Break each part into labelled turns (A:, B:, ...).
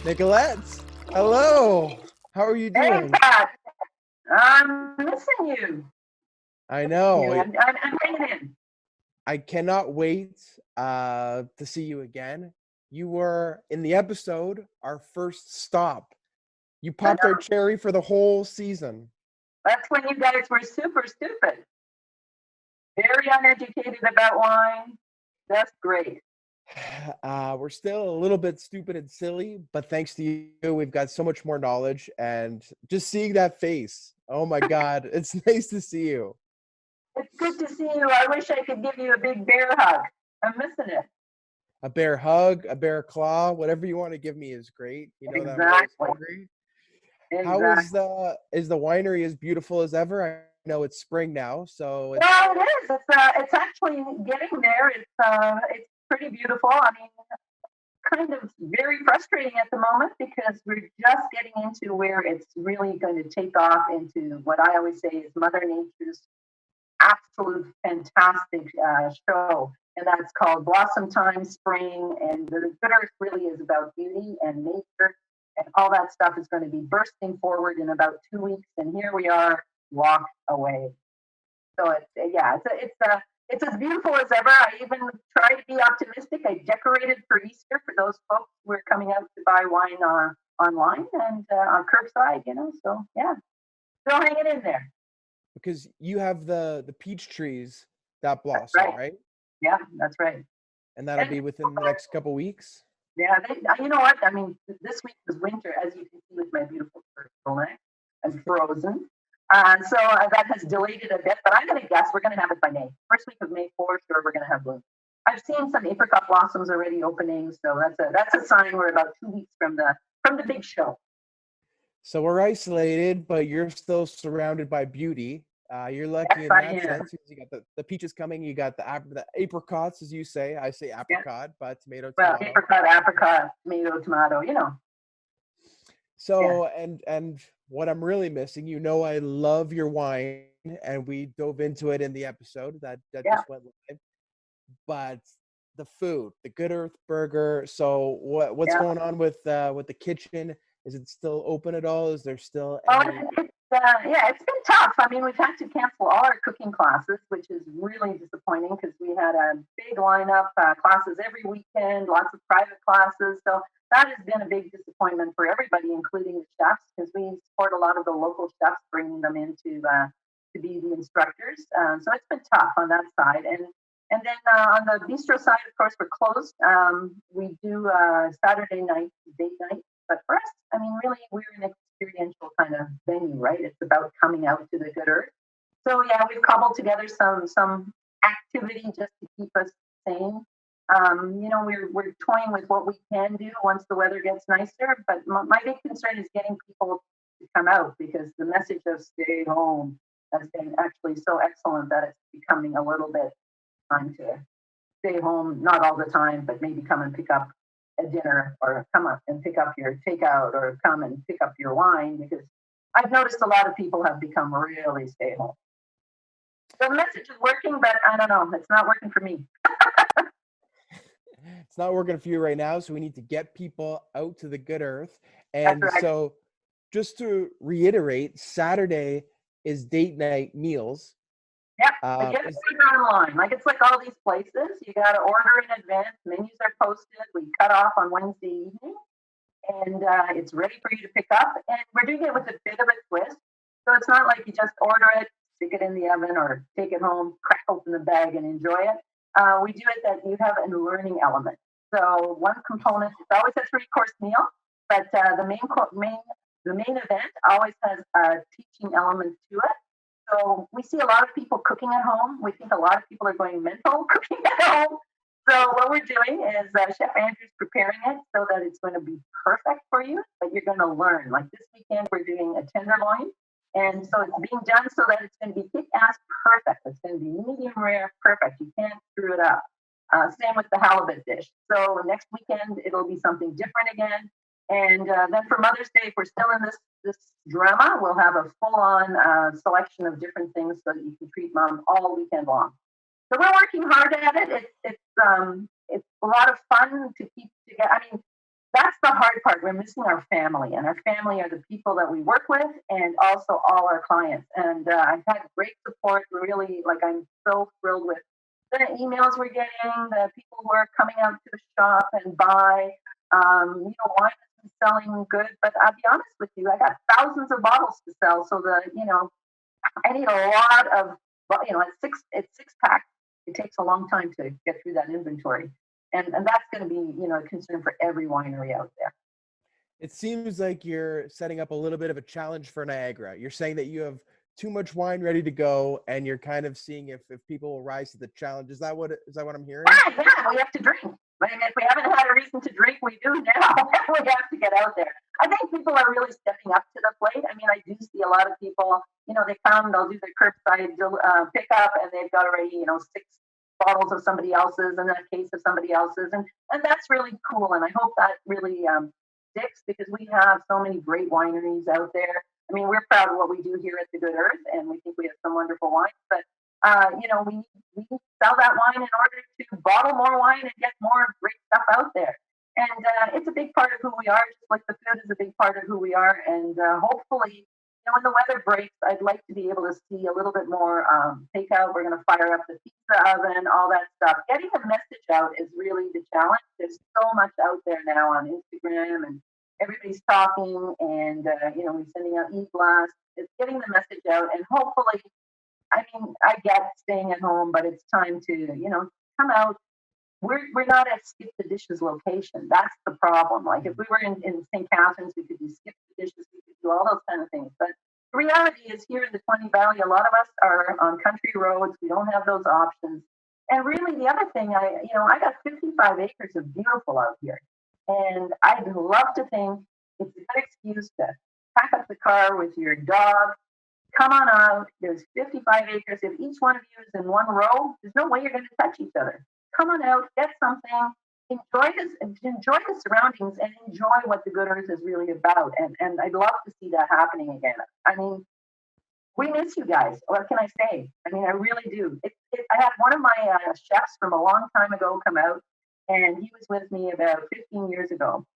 A: Nicolette, hello. How are you
B: Hey,
A: doing?
B: Pat, I'm missing you.
A: I
B: You,
A: know.
B: I'm hanging in.
A: I cannot wait to see you again. You were in the episode, our first stop. You
B: I
A: popped our
B: know.
A: cherry for the whole season.
B: That's when you guys were super stupid, very uneducated about wine. That's great.
A: We're still a little bit stupid and silly, but thanks to you, we've got so much more knowledge. And just seeing that face, oh my God, it's nice to see you.
B: It's good to see you. I wish I could give you a big bear hug. I'm missing it.
A: A bear hug, a bear claw, whatever you want to give me is great. You know that I'm always
B: Exactly.
A: hungry. How
B: Exactly.
A: is the winery as beautiful as ever? I know it's spring now, so it's
B: Well, it is. It's actually getting there. It's pretty beautiful. I mean, kind of very frustrating at the moment because we're just getting into where it's really going to take off into what I always say is Mother Nature's absolute fantastic show. And that's called Blossom Time Spring. And the Good Earth really is about beauty and nature. And all that stuff is going to be bursting forward in about 2 weeks. And here we are, walk away. So it's as beautiful as ever. I even try to be optimistic. I decorated for Easter for those folks who are coming out to buy wine online and on curbside. So yeah, still hanging in there.
A: because you have the peach trees that
B: That's
A: blossom,
B: right.
A: right?
B: Yeah, that's right.
A: And that'll
B: And
A: be within the next couple weeks.
B: yeah, you know what? I mean, this week was winter, as you can see with my beautiful turtleneck and frozen. That has delayed it a bit, but I'm going to guess we're going to have it by May. First week of May, for sure, we're going to have bloom. I've seen some apricot blossoms already opening, so that's a sign we're about 2 weeks from the big show.
A: So we're isolated, but you're still surrounded by beauty. You're lucky
B: Yes,
A: in
B: I
A: that
B: am.
A: sense because you got the peaches coming, you got the apricots, as you say. I say
B: Yeah.
A: apricot, but tomato,
B: Well,
A: tomato.
B: apricot, tomato, tomato. Yeah.
A: So and what I'm really missing, I love your wine, and we dove into it in the episode that
B: Yeah.
A: just went live. But the food, the Good Earth burger. So what's
B: Yeah.
A: going on with the kitchen? Is it still open at all? Is there still
B: Oh,
A: any?
B: it's been tough. I mean, we've had to cancel all our cooking classes, which is really disappointing because we had a big lineup, classes every weekend, lots of private classes. So that has been a big disappointment for everybody, including the chefs, because we support a lot of the local chefs, bringing them in to be the instructors. So it's been tough on that side. And then on the bistro side, of course, we're closed. We do Saturday night, date night. But for us, I mean, really, we're an experiential kind of venue, right? It's about coming out to the Good Earth. So yeah, we've cobbled together some activity just to keep us sane. We're toying with what we can do once the weather gets nicer. But my big concern is getting people to come out because the message of stay home has been actually so excellent that it's becoming a little bit time to stay home, not all the time, but maybe come and pick up a dinner or come up and pick up your takeout or come and pick up your wine because I've noticed a lot of people have become really stay home. The message is working, but I don't know. It's not working for me.
A: It's not working for you right now, so we need to get people out to the Good Earth.
B: That's
A: And
B: right.
A: so, just to reiterate, Saturday is date night meals.
B: Yeah, but get
A: Is
B: it online. Like it's like all these places. You got to order in advance. Menus are posted. We cut off on Wednesday evening, and it's ready for you to pick up. And we're doing it with a bit of a twist. So it's not like you just order it, stick it in the oven, or take it home, crack open the bag, and enjoy it. We do it that you have a learning element. So one component, it's always a three-course meal, but the main event always has a teaching element to it. So we see a lot of people cooking at home. We think a lot of people are going mental cooking at home. So what we're doing is Chef Andrew's preparing it so that it's going to be perfect for you, but you're going to learn. Like this weekend, we're doing a tenderloin. And so it's being done so that it's going to be kick-ass perfect. It's going to be medium rare perfect. You can't screw it up. Same with the halibut dish. So next weekend, it'll be something different again. And then for Mother's Day, if we're still in this drama, we'll have a full-on selection of different things so that you can treat mom all weekend long. So we're working hard at it. It's a lot of fun to keep together. I mean, that's the hard part. We're missing our family, and our family are the people that we work with, and also all our clients. And I've had great support. Really, like I'm so thrilled with the emails we're getting, the people who are coming out to the shop and buy. Wine is selling good, but I'll be honest with you, I got thousands of bottles to sell. So I need a lot of, it's six pack. It takes a long time to get through that inventory. And that's going to be, a concern for every winery out there.
A: It seems like you're setting up a little bit of a challenge for Niagara. You're saying that you have too much wine ready to go, and you're kind of seeing if people will rise to the challenge. Is that what I'm hearing?
B: Right, yeah, we have to drink. I mean, if we haven't had a reason to drink, we do now. We have to get out there. I think people are really stepping up to the plate. I mean, I do see a lot of people, they come, they'll do their curbside pickup, and they've got already, six bottles of somebody else's and then a case of somebody else's. And that's really cool. And I hope that really sticks, because we have so many great wineries out there. I mean, we're proud of what we do here at the Good Earth, and we think we have some wonderful wines. But we sell that wine in order to bottle more wine and get more great stuff out there. And it's a big part of who we are, just like the food is a big part of who we are. And hopefully, when the weather breaks, I'd like to be able to see a little bit more takeout. We're going to fire up the pizza oven, all that stuff. Getting the message out is really the challenge. There's so much out there now on Instagram, and everybody's talking, and we're sending out e-blasts. It's getting the message out, and hopefully, I mean, I get staying at home, but it's time to, come out. We're not at Skip the Dishes location. That's the problem. Like if we were in St. Catharines, we could do Skip the Dishes, we could do all those kind of things. But the reality is here in the 20 Valley, a lot of us are on country roads. We don't have those options. And really the other thing, I got 55 acres of beautiful out here. And I'd love to think it's a good excuse to pack up the car with your dog, come on out. There's 55 acres. If each one of you is in one row, there's no way you're going to touch each other. Come on out, get something, enjoy the surroundings, and enjoy what the Good Earth is really about. And I'd love to see that happening again. I mean, we miss you guys. What can I say? I mean, I really do. I had one of my chefs from a long time ago come out, and he was with me about 15 years ago.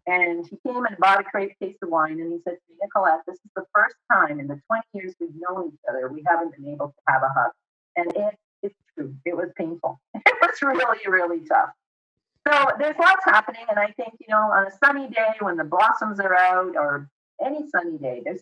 B: And he came and bought a case of wine, and he said to me, Nicolette, this is the first time in the 20 years we've known each other, we haven't been able to have a hug. And it's true. It was painful. It was really, really tough. So there's lots happening. And I think, on a sunny day when the blossoms are out, or any sunny day, there's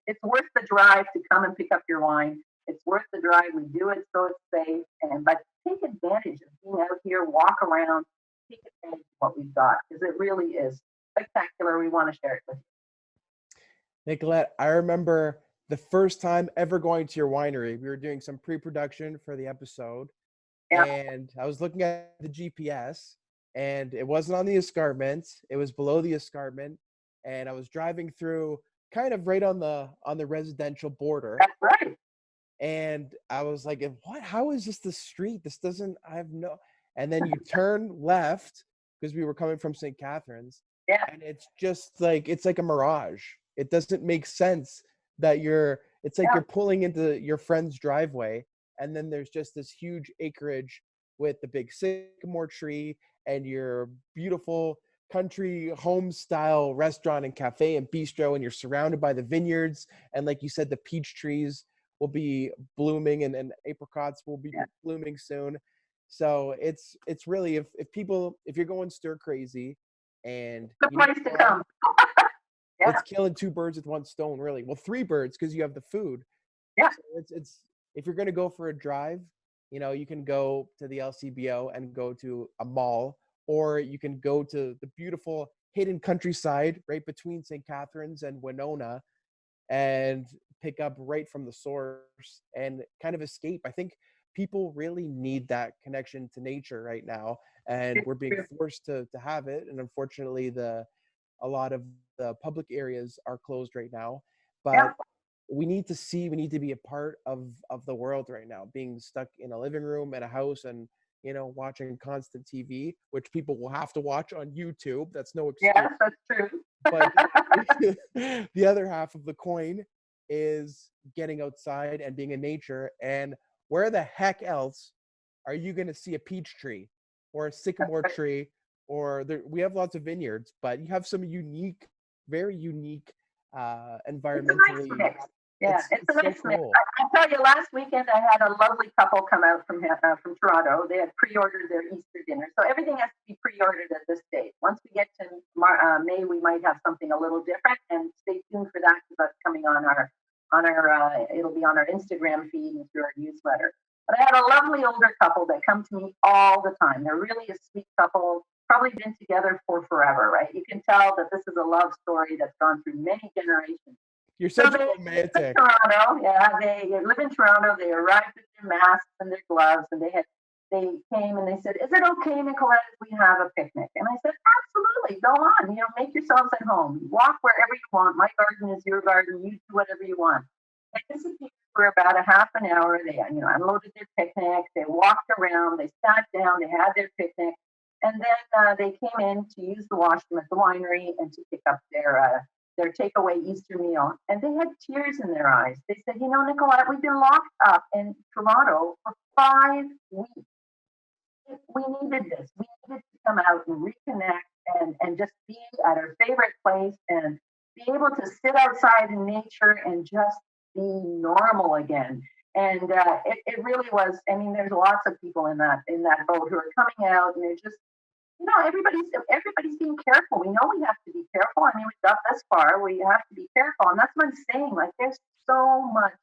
B: it's worth the drive to come and pick up your wine. It's worth the drive. We do it so it's safe. But take advantage of being out here, walk around, take advantage of what we've got, because it really is spectacular. We want to share it with you.
A: Nicolette, I remember the first time ever going to your winery. We were doing some pre-production for the episode, and I was looking at the GPS, and it wasn't on the escarpment. It was below the escarpment, and I was driving through kind of right on the residential border.
B: That's right.
A: And I was like, what? How is this the street? And then you turn left, because we were coming from St. Catharines.
B: Yeah.
A: And it's just like, it's like a mirage. It doesn't make sense that you're pulling into your friend's driveway, and then there's just this huge acreage with the big sycamore tree and your beautiful country home style restaurant and cafe and bistro, and you're surrounded by the vineyards, and like you said, the peach trees will be blooming, and apricots will be blooming soon. So it's really, if you're going stir crazy, and
B: the place to come.
A: It's killing two birds with one stone, really. Well, three birds, because you have the food.
B: Yeah.
A: So it's if you're going to go for a drive, you can go to the LCBO and go to a mall, or you can go to the beautiful hidden countryside right between St. Catharines and Winona, and pick up right from the source and kind of escape. I think people really need that connection to nature right now, and we're being forced to have it. And unfortunately, a lot of the public areas are closed right now, but we need to be a part of the world right now. Being stuck in a living room at a house and watching constant TV, which people will have to watch on YouTube. That's no excuse.
B: Yes, that's true.
A: But the other half of the coin is getting outside and being in nature. And where the heck else are you going to see a peach tree or a sycamore tree or we have lots of vineyards, but you have some unique, very unique, environmentally.
B: It's a nice mix. Yeah, it's a
A: so
B: nice mix.
A: cool.
B: I'll tell you, last weekend I had a lovely couple come out from Toronto. They had pre-ordered their Easter dinner, so everything has to be pre-ordered at this stage. Once we get to May, we might have something a little different, and stay tuned for that because that's coming on our it'll be on our Instagram feed and through our newsletter. But I had a lovely older couple that come to me all the time. They're really a sweet couple, probably been together for forever, right? You can tell that this is a love story that's gone through many generations.
A: You're such
B: So
A: a romantic.
B: Live in Toronto, yeah, they live in Toronto. They arrived with their masks and their gloves, and they came and they said, "Is it okay, Nicolette, if we have a picnic?" And I said, "Absolutely, go on. You know, make yourselves at home. Walk wherever you want. My garden is your garden. You do whatever you want." They disappeared for about a half an hour. They, unloaded their picnic. They walked around. They sat down. They had their picnic, and then they came in to use the washroom at the winery and to pick up their takeaway Easter meal. And they had tears in their eyes. They said, "Nicolette, we've been locked up in Toronto for 5 weeks. We needed this. We needed to come out and reconnect and just be at our favorite place and be able to sit outside in nature and just be normal again." And it really was. I mean, there's lots of people in that boat who are coming out, and they're just, everybody's being careful. We know we have to be careful. I mean, we've got this far. We have to be careful, and that's what I'm saying. Like, there's so much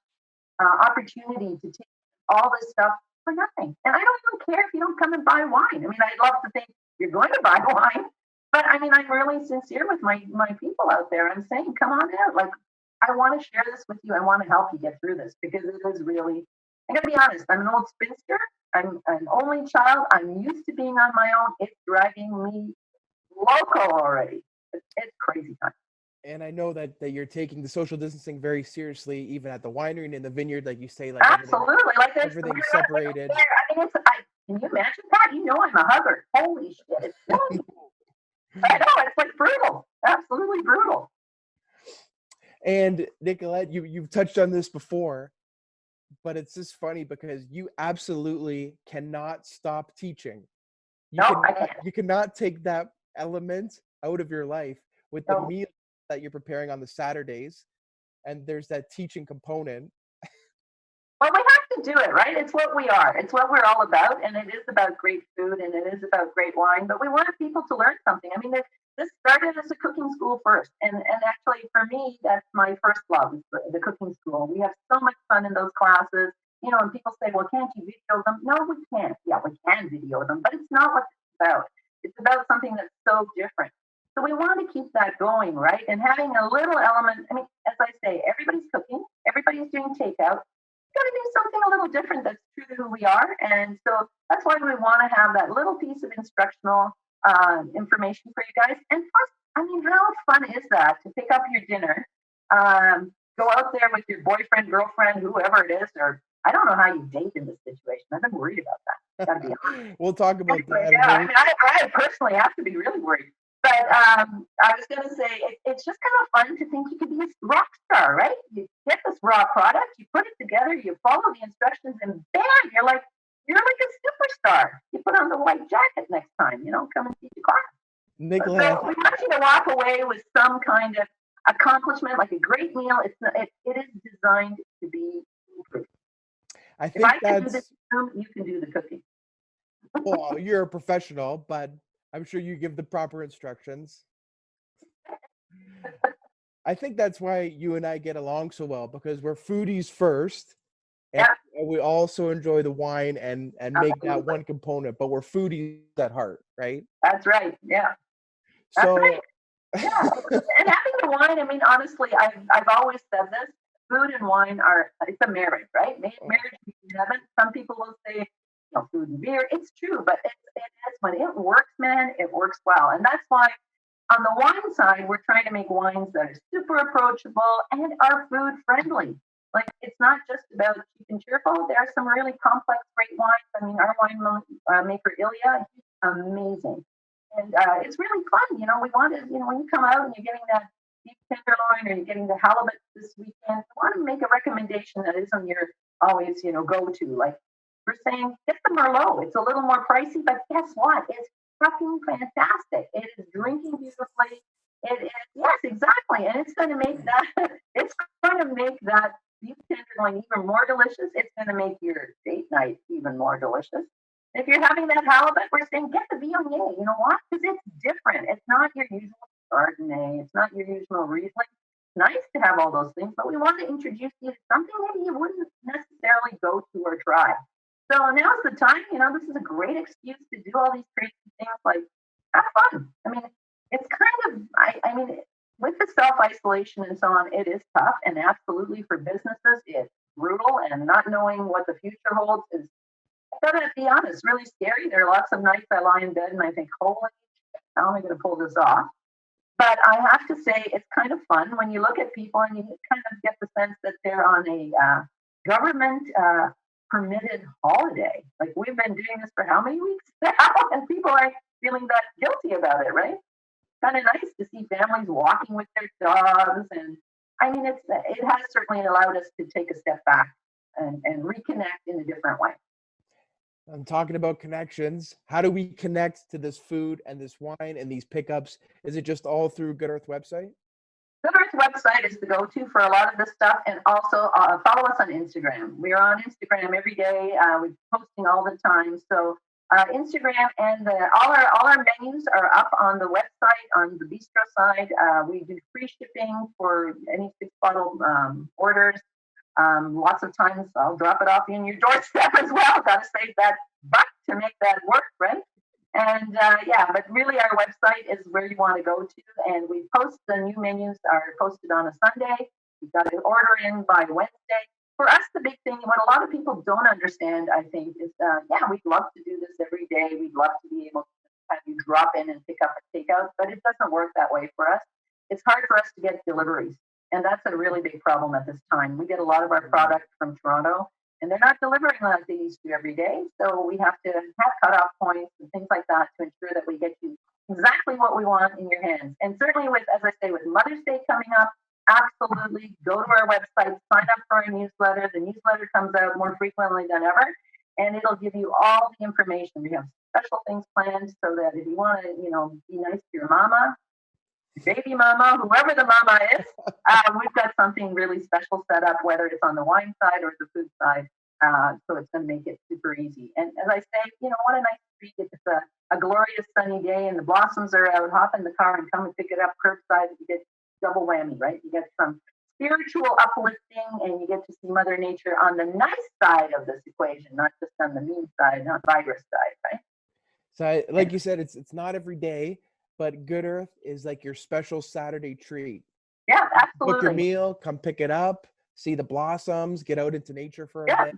B: opportunity to take all this stuff for nothing. And I don't even care if you don't come and buy wine. I mean, I'd love to think you're going to buy wine, but I mean, I'm really sincere with my people out there. I'm saying, come on out. Like, I want to share this with you. I want to help you get through this because it is really, I gotta be honest, I'm an old spinster. I'm an only child. I'm used to being on my own. It's driving me loco already. It's crazy time.
A: And I know that you're taking the social distancing very seriously, even at the winery and in the vineyard, like you say, like
B: absolutely, like there's
A: everything's separated.
B: I mean, can you imagine that? I'm a hugger. Holy shit, it's I know, it's like brutal, absolutely brutal.
A: And Nicolette, you've touched on this before, but it's just funny because you absolutely cannot stop teaching. You cannot take that element out of your life with the meal that you're preparing on the Saturdays, and there's that teaching component.
B: Well, we have to do it, right? It's what we are. It's what we're all about, and it is about great food, and it is about great wine. But we want people to learn something. I mean, this started as a cooking school first, and actually for me, that's my first love, is the cooking school. We have so much fun in those classes. And people say, "Well, can't you video them?" No, we can't. Yeah, we can video them, but it's not what it's about. It's about something that's so different. So we want to keep that going, right? And having a little element. I mean, as I say, everybody's cooking, everybody's doing takeout. Got to do something a little different that's true to who we are. And so that's why we want to have that little piece of instructional information for you guys. And plus, I mean, how fun is that to pick up your dinner, go out there with your boyfriend, girlfriend, whoever it is, or I don't know how you date in this situation. I've been worried about that. Gotta be honest.
A: We'll talk about that.
B: Yeah, I mean, I personally have to be really worried. But I was going to say, it's just kind of fun to think you could be a rock star, right? You get this raw product, you put it together, you follow the instructions, and bam, you're like a superstar. You put on the white jacket next time, come and teach a class.
A: Nicolette,
B: So we want you to walk away with some kind of accomplishment, like a great meal. It is designed to be foolproof.
A: I think
B: if I can do this, you can do the cooking.
A: Well, you're a professional, but I'm sure you give the proper instructions. I think that's why you and I get along so well, because we're foodies first, and we also enjoy the wine and make that one component, but we're foodies at heart, right?
B: That's right. Yeah. That's
A: so
B: right. Yeah. And having the wine, I mean, honestly, I've always said this: food and wine it's a marriage, right? Marriage in heaven. Some people will say, food and beer. It's true, but when it works, man, it works well. And that's why on the wine side, we're trying to make wines that are super approachable and are food friendly. Like, it's not just about cheap and cheerful. There are some really complex, great wines. I mean, our wine maker, Ilya, he's amazing. And it's really fun. We want to, when you come out and you're getting that beef tenderloin or you're getting the halibut this weekend, you want to make a recommendation that isn't your always, go-to. Like, we're saying, get the Merlot. It's a little more pricey, but guess what? It's fucking fantastic. It is drinking beautifully. It is, yes, exactly. And it's going to make that beef tenderloin even more delicious. It's going to make your date night even more delicious. If you're having that halibut, we're saying get the Viognier. You know why? Because it's different. It's not your usual Chardonnay. It's not your usual Riesling. It's nice to have all those things, but we want to introduce you to something maybe you wouldn't necessarily go to or try. So now's the time. This is a great excuse to do all these crazy things, like have fun. I mean, it's kind of, I mean, with the self-isolation and so on, it is tough. And absolutely for businesses, it's brutal. And not knowing what the future holds is, I gotta be honest, really scary. There are lots of nights I lie in bed and I think, holy, how am I going to pull this off? But I have to say, it's kind of fun when you look at people and you kind of get the sense that they're on a government permitted holiday. Like we've been doing this for how many weeks now? And people aren't feeling that guilty about it, right? Kind of nice to see families walking with their dogs. And I mean, it has certainly allowed us to take a step back and reconnect in a different way.
A: I'm talking about connections. How do we connect to this food and this wine and these pickups? Is it just all through Good Earth website?
B: Good Earth website is the go-to for a lot of this stuff, and also follow us on Instagram. We are on Instagram every day. We're posting all the time. So Instagram and all our menus are up on the website on the bistro side. We do free shipping for any 6-bottle orders. Lots of times I'll drop it off in your doorstep as well. Got to save that buck to make that work, right? And but really our website is where you want to go to. And we post the new menus are posted on a Sunday. You've got to order in by Wednesday. For us, the big thing, what a lot of people don't understand, I think, is we'd love to do this every day. We'd love to be able to have you drop in and pick up and take out, but it doesn't work that way for us. It's hard for us to get deliveries. And that's a really big problem at this time. We get a lot of our product from Toronto, and they're not delivering like they used to every day. So we have to have cutoff points and things like that to ensure that we get you exactly what we want in your hands. And certainly with, as I say, with Mother's Day coming up, absolutely go to our website, sign up for our newsletter. The newsletter comes out more frequently than ever, and it'll give you all the information. We have special things planned so that if you want to, be nice to your mama, baby mama, whoever the mama is, we've got something really special set up, whether it's on the wine side or the food side. So it's going to make it super easy. And as I say, what a nice treat if it's a glorious sunny day and the blossoms are out, hop in the car and come and pick it up curbside. You get double whammy, right? You get some spiritual uplifting and you get to see Mother Nature on the nice side of this equation, not just on the mean side, not virus side, right?
A: So like you said, it's not every day, but Good Earth is like your special Saturday treat.
B: Yeah, absolutely.
A: Book your meal, come pick it up, see the blossoms, get out into nature for a bit.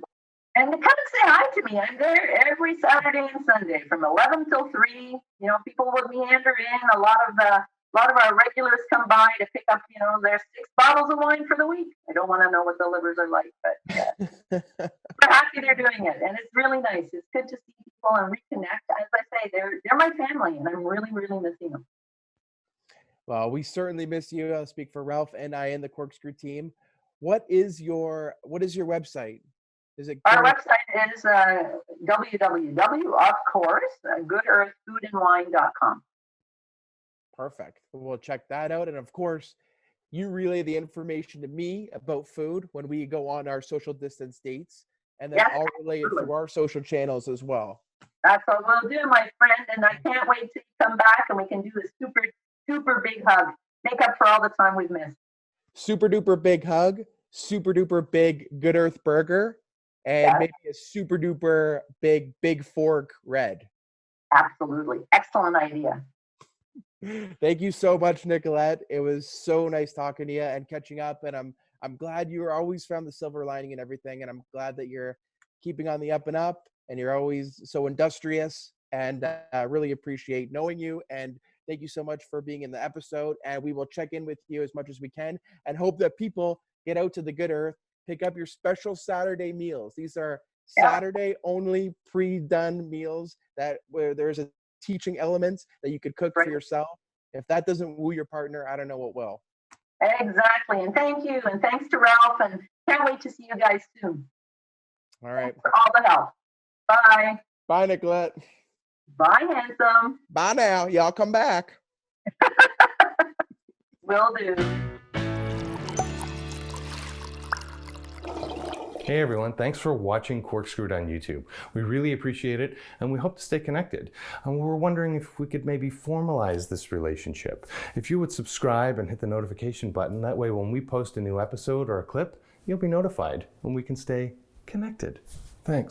B: And come and say hi to me. I'm there every Saturday and Sunday from 11 till 3. People would meander in. A lot of our regulars come by to pick up, their 6 bottles of wine for the week. I don't want to know what the livers are like, but we're happy they're doing it. And it's really nice. It's good to see people and reconnect. As I say, they're my family, and I'm really, really missing them.
A: Well, we certainly miss you. I'll speak for Ralph and I and the CorkScrewed team. What is your website? Is it
B: our website is www, of course, goodearthfoodandwine.com.
A: Perfect. We'll check that out. And of course, you relay the information to me about food when we go on our social distance dates. And then I'll relay it through our social channels as well.
B: That's what we'll do, my friend. And I can't wait till you come back and we can do a super, super big hug. Make up for all the time we've missed.
A: Super duper big hug, super duper big Good Earth burger, and maybe a super duper big fork red.
B: Absolutely. Excellent idea.
A: Thank you so much, Nicolette. It was so nice talking to you and catching up. And I'm glad you always found the silver lining and everything. And I'm glad that you're keeping on the up and up and you're always so industrious, and really appreciate knowing you. And thank you so much for being in the episode. And we will check in with you as much as we can and hope that people get out to the Good Earth, pick up your special Saturday meals. These are Saturday only pre-done meals where there's a teaching element that you could cook for yourself. If that doesn't woo your partner, I don't know what will.
B: Exactly. And thank you. And thanks to Ralph. And can't wait to see you guys soon.
A: All right.
B: Thanks for all the help. Bye.
A: Bye, Nicolette.
B: Bye, handsome.
A: Bye now. Y'all come back.
B: Will do.
C: Hey everyone, thanks for watching CorkScrewed on YouTube. We really appreciate it and we hope to stay connected. And we're wondering if we could maybe formalize this relationship. If you would subscribe and hit the notification button, that way when we post a new episode or a clip, you'll be notified and we can stay connected. Thanks.